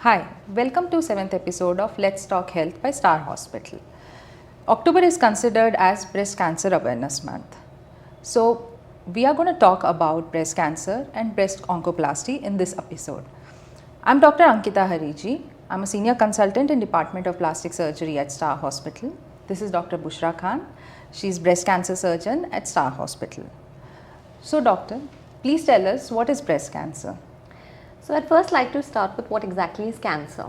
Hi, welcome to 7th episode of Let's Talk Health by Star Hospital. October is considered as Breast Cancer Awareness Month. So, we are going to talk about breast cancer and breast oncoplasty in this episode. I'm Dr. Ankita Hariji. I'm a senior consultant in Department of Plastic Surgery at Star Hospital. This is Dr. Bushra Khan. She's breast cancer surgeon at Star Hospital. So, doctor, please tell us what is breast cancer? So I'd first like to start with what exactly is cancer.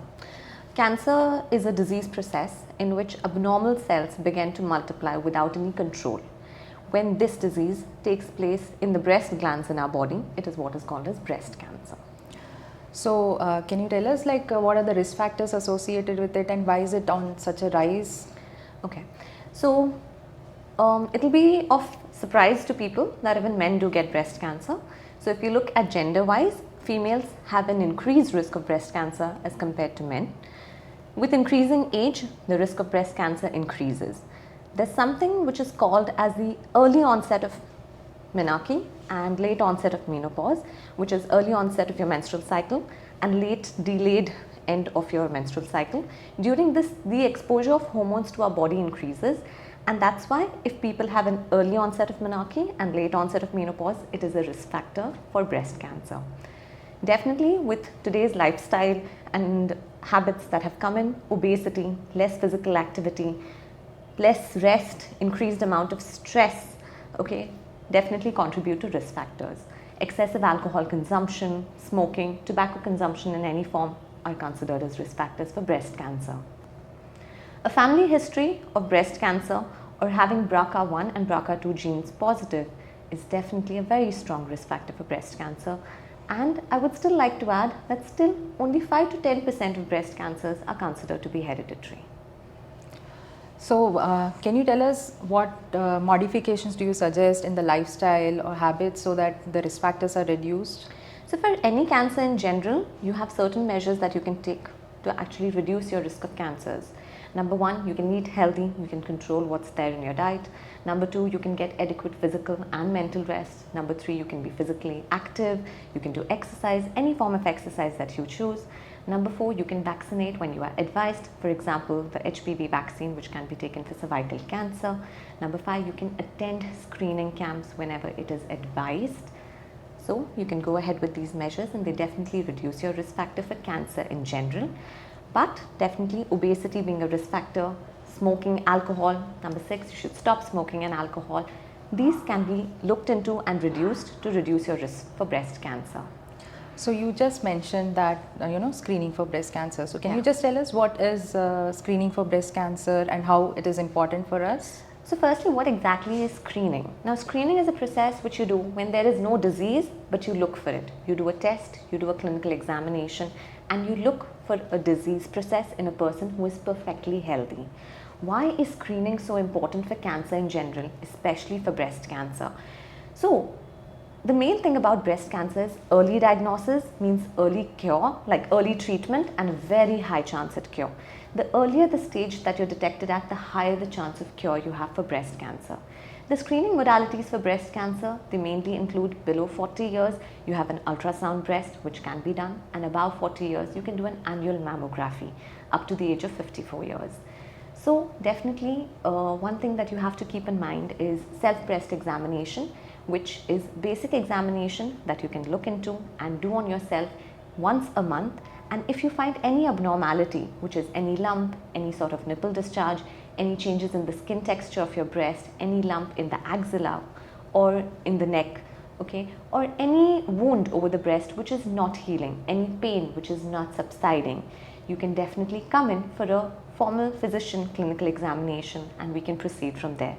Cancer is a disease process in which abnormal cells begin to multiply without any control. When this disease takes place in the breast glands in our body, it is what is called as breast cancer. So, can you tell us what are the risk factors associated with it and why is it on such a rise? Okay, so it will be of surprise to people that even men do get breast cancer. So if you look at gender-wise, females have an increased risk of breast cancer as compared to men. With increasing age, the risk of breast cancer increases. There's something which is called as the early onset of menarche and late onset of menopause, which is early onset of your menstrual cycle and late delayed end of your menstrual cycle. During this, the exposure of hormones to our body increases, and that's why if people have an early onset of menarche and late onset of menopause, it is a risk factor for breast cancer. Definitely with today's lifestyle and habits that have come in, obesity, less physical activity, less rest, increased amount of stress, definitely contribute to risk factors. Excessive alcohol consumption, smoking, tobacco consumption in any form are considered as risk factors for breast cancer. A family history of breast cancer or having BRCA1 and BRCA2 genes positive is definitely a very strong risk factor for breast cancer. And I would still like to add that still only 5 to 10% of breast cancers are considered to be hereditary. So, can you tell us what modifications do you suggest in the lifestyle or habits so that the risk factors are reduced? So, for any cancer in general, you have certain measures that you can take to actually reduce your risk of cancers. Number one, you can eat healthy, you can control what's there in your diet. Number two, you can get adequate physical and mental rest. Number three, you can be physically active, you can do exercise, any form of exercise that you choose. Number four, you can vaccinate when you are advised, for example, the HPV vaccine which can be taken for cervical cancer. Number five, you can attend screening camps whenever it is advised. So you can go ahead with these measures and they definitely reduce your risk factor for cancer in general. But definitely obesity being a risk factor, smoking, alcohol. Number six, you should stop smoking and alcohol. These can be looked into and reduced to reduce your risk for breast cancer. So you just mentioned that, screening for breast cancer. So can you just tell us what is screening for breast cancer and how it is important for us? So firstly, what exactly is screening? Now, screening is a process which you do when there is no disease, but you look for it. You do a test, you do a clinical examination, and you look for a disease process in a person who is perfectly healthy. Why is screening so important for cancer in general, especially for breast cancer? So, the main thing about breast cancer is early diagnosis means early cure, like early treatment and a very high chance at cure. The earlier the stage that you're detected at, the higher the chance of cure you have for breast cancer. The screening modalities for breast cancer, they mainly include below 40 years, you have an ultrasound breast which can be done, and above 40 years, you can do an annual mammography up to the age of 54 years. So definitely one thing that you have to keep in mind is self-breast examination, which is basic examination that you can look into and do on yourself once a month. And if you find any abnormality, which is any lump, any sort of nipple discharge, any changes in the skin texture of your breast, any lump in the axilla or in the neck, or any wound over the breast which is not healing, any pain which is not subsiding, you can definitely come in for a formal physician clinical examination and we can proceed from there.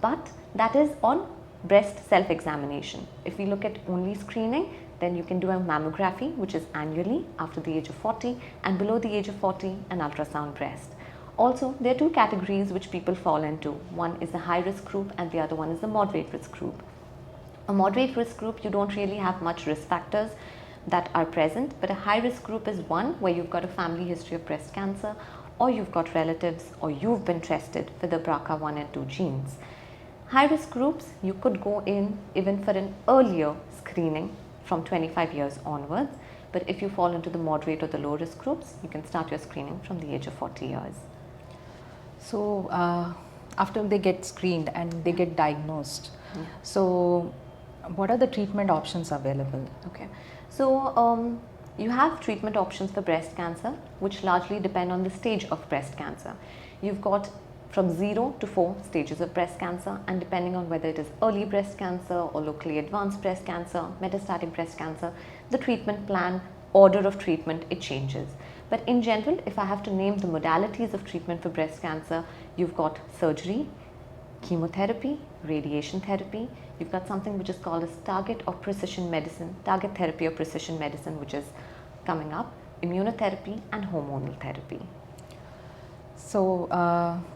But that is on breast self-examination. If we look at only screening, then you can do a mammography which is annually after the age of 40 and below the age of 40 an ultrasound breast. Also, there are two categories which people fall into. One is the high risk group and the other one is the moderate risk group. A moderate risk group, you don't really have much risk factors that are present, but a high risk group is one where you've got a family history of breast cancer or you've got relatives or you've been tested for the BRCA1 and 2 genes. High risk groups, you could go in even for an earlier screening from 25 years onwards, But if you fall into the moderate or the low risk groups, you can start your screening from the age of 40 years. So after they get screened and they get diagnosed, so what are the treatment options available? Okay, so you have treatment options for breast cancer, which largely depend on the stage of breast cancer. You've got from 0 to 4 stages of breast cancer, and depending on whether it is early breast cancer or locally advanced breast cancer, metastatic breast cancer, the treatment plan, order of treatment, it changes. But in general, if I have to name the modalities of treatment for breast cancer, you've got surgery, chemotherapy, radiation therapy. You've got something which is called as target or precision medicine, target therapy or precision medicine, which is coming up, immunotherapy and hormonal therapy. So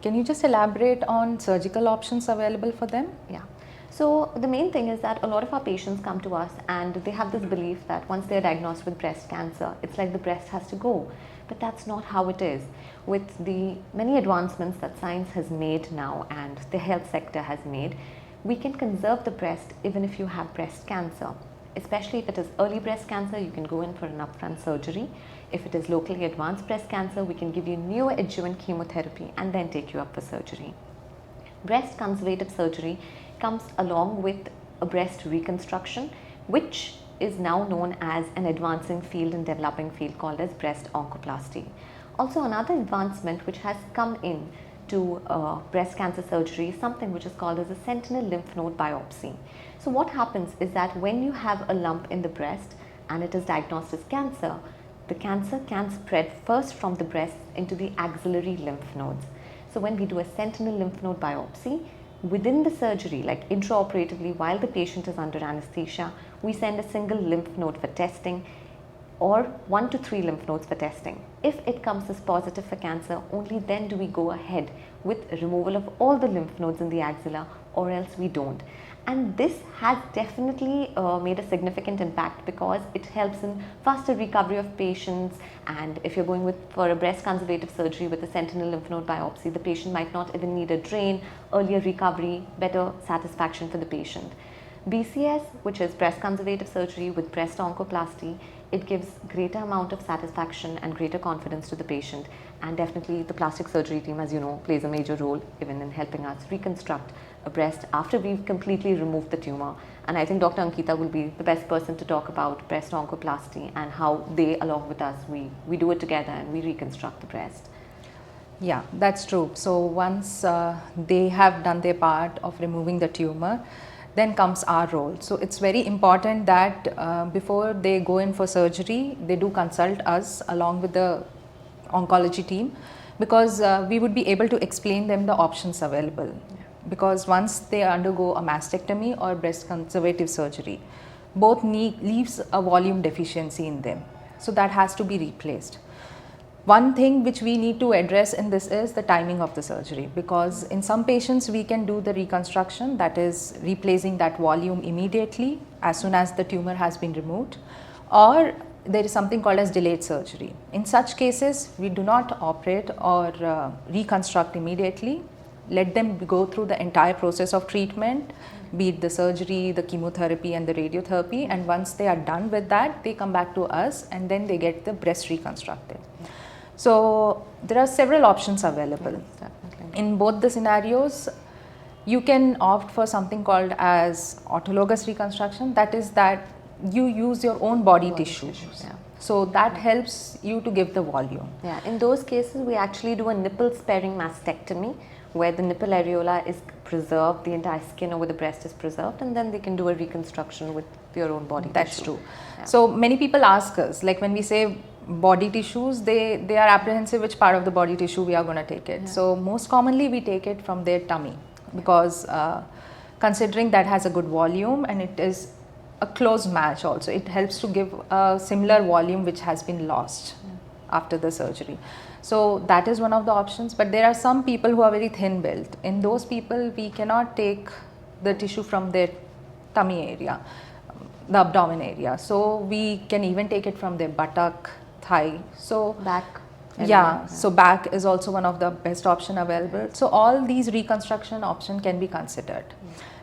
can you just elaborate on surgical options available for them? Yeah. So the main thing is that a lot of our patients come to us and they have this belief that once they're diagnosed with breast cancer, it's like the breast has to go. But that's not how it is. With the many advancements that science has made now and the health sector has made, we can conserve the breast even if you have breast cancer. Especially if it is early breast cancer, you can go in for an upfront surgery. If it is locally advanced breast cancer, we can give you neoadjuvant chemotherapy and then take you up for surgery. Breast conservative surgery comes along with a breast reconstruction, which is now known as an advancing field and developing field called as breast oncoplasty. Also, another advancement which has come in to breast cancer surgery is something which is called as a sentinel lymph node biopsy. So what happens is that when you have a lump in the breast and it is diagnosed as cancer, the cancer can spread first from the breast into the axillary lymph nodes. So when we do a sentinel lymph node biopsy, within the surgery, like intraoperatively while the patient is under anesthesia, we send a single lymph node for testing or 1 to 3 lymph nodes for testing. If it comes as positive for cancer, only then do we go ahead with removal of all the lymph nodes in the axilla, or else we don't. And this has definitely made a significant impact because it helps in faster recovery of patients. And if you're going for a breast conservative surgery with a sentinel lymph node biopsy, the patient might not even need a drain, earlier recovery, better satisfaction for the patient. BCS, which is breast conservative surgery with breast oncoplasty, it gives greater amount of satisfaction and greater confidence to the patient, and definitely the plastic surgery team, as you know, plays a major role even in helping us reconstruct a breast after we've completely removed the tumor. And I think Dr. Ankita will be the best person to talk about breast oncoplasty and how they, along with us, we do it together and we reconstruct the breast. Yeah, that's true. So once they have done their part of removing the tumor, then comes our role. So it's very important that before they go in for surgery, they do consult us along with the oncology team, because we would be able to explain them the options available. Yeah. Because once they undergo a mastectomy or breast conservative surgery, both leaves a volume deficiency in them. So that has to be replaced. One thing which we need to address in this is the timing of the surgery, because in some patients we can do the reconstruction, that is replacing that volume immediately as soon as the tumor has been removed, or there is something called as delayed surgery. In such cases, we do not operate or reconstruct immediately. Let them go through the entire process of treatment, be it the surgery, the chemotherapy and the radiotherapy, and once they are done with that, they come back to us and then they get the breast reconstructed. So there are several options available. Definitely. In both the scenarios, you can opt for something called as autologous reconstruction, that is that you use your own body tissues. Yeah. So that helps you to give the volume. Yeah, in those cases we actually do a nipple sparing mastectomy where the nipple areola is preserved, the entire skin over the breast is preserved, and then they can do a reconstruction with your own body That's tissue. true. Yeah. So many people ask us, like when we say body tissues, they are apprehensive which part of the body tissue we are going to take it. Yeah. So most commonly we take it from their tummy, because considering that has a good volume and it is a close match also, it helps to give a similar volume which has been lost after the surgery. So that is one of the options, but there are some people who are very thin built. In those people we cannot take the tissue from their tummy area, the abdomen area, so we can even take it from their buttock, thigh, so back. Yeah, so back is also one of the best option available. So all these reconstruction option can be considered.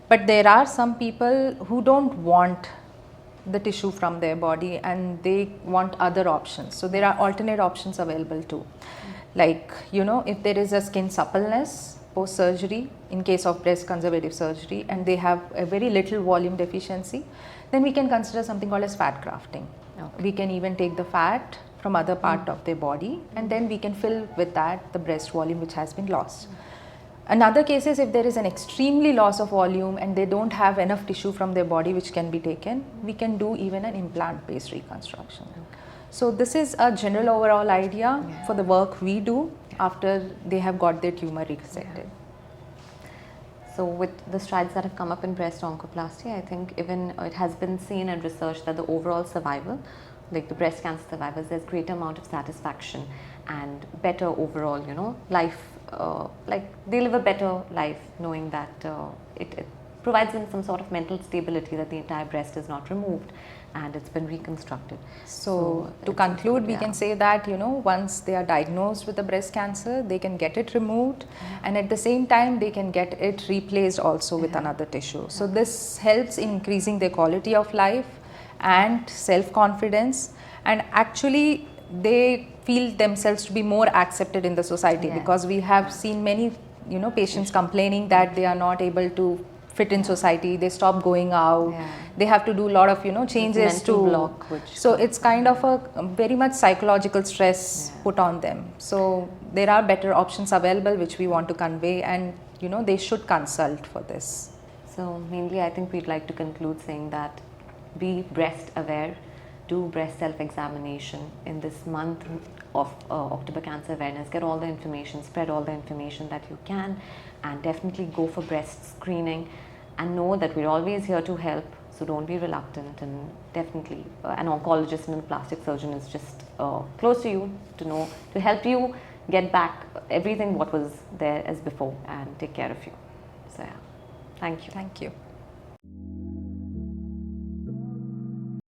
But there are some people who don't want the tissue from their body and they want other options. So there are alternate options available too. Like, if there is a skin suppleness post surgery in case of breast conservative surgery and they have a very little volume deficiency, then we can consider something called as fat grafting. Okay. We can even take the fat from other part of their body and then we can fill with that the breast volume which has been lost. Another case is if there is an extremely loss of volume and they don't have enough tissue from their body which can be taken, we can do even an implant based reconstruction. So this is a general overall idea for the work we do after they have got their tumor resected. So with the strides that have come up in breast oncoplasty, I think even it has been seen and researched that the overall survival, like the breast cancer survivors, there's greater amount of satisfaction and better overall, life, like they live a better life knowing that it provides them some sort of mental stability that the entire breast is not removed and it's been reconstructed. So to conclude, we can say that, once they are diagnosed with the breast cancer, they can get it removed and at the same time they can get it replaced also with another tissue. So this helps in increasing their quality of life and self-confidence, and actually they feel themselves to be more accepted in the society because we have seen many patients complaining that they are not able to fit in society, they stop going out, they have to do a lot of changes to block, so it's kind of a very much psychological stress put on them. So there are better options available which we want to convey, and they should consult for this. So mainly I think we'd like to conclude saying that be breast aware, do breast self-examination in this month of October Cancer Awareness, get all the information, spread all the information that you can, and definitely go for breast screening and know that we're always here to help, so don't be reluctant, and definitely an oncologist and a plastic surgeon is just close to you to help you get back everything what was there as before and take care of you. So yeah, thank you. Thank you.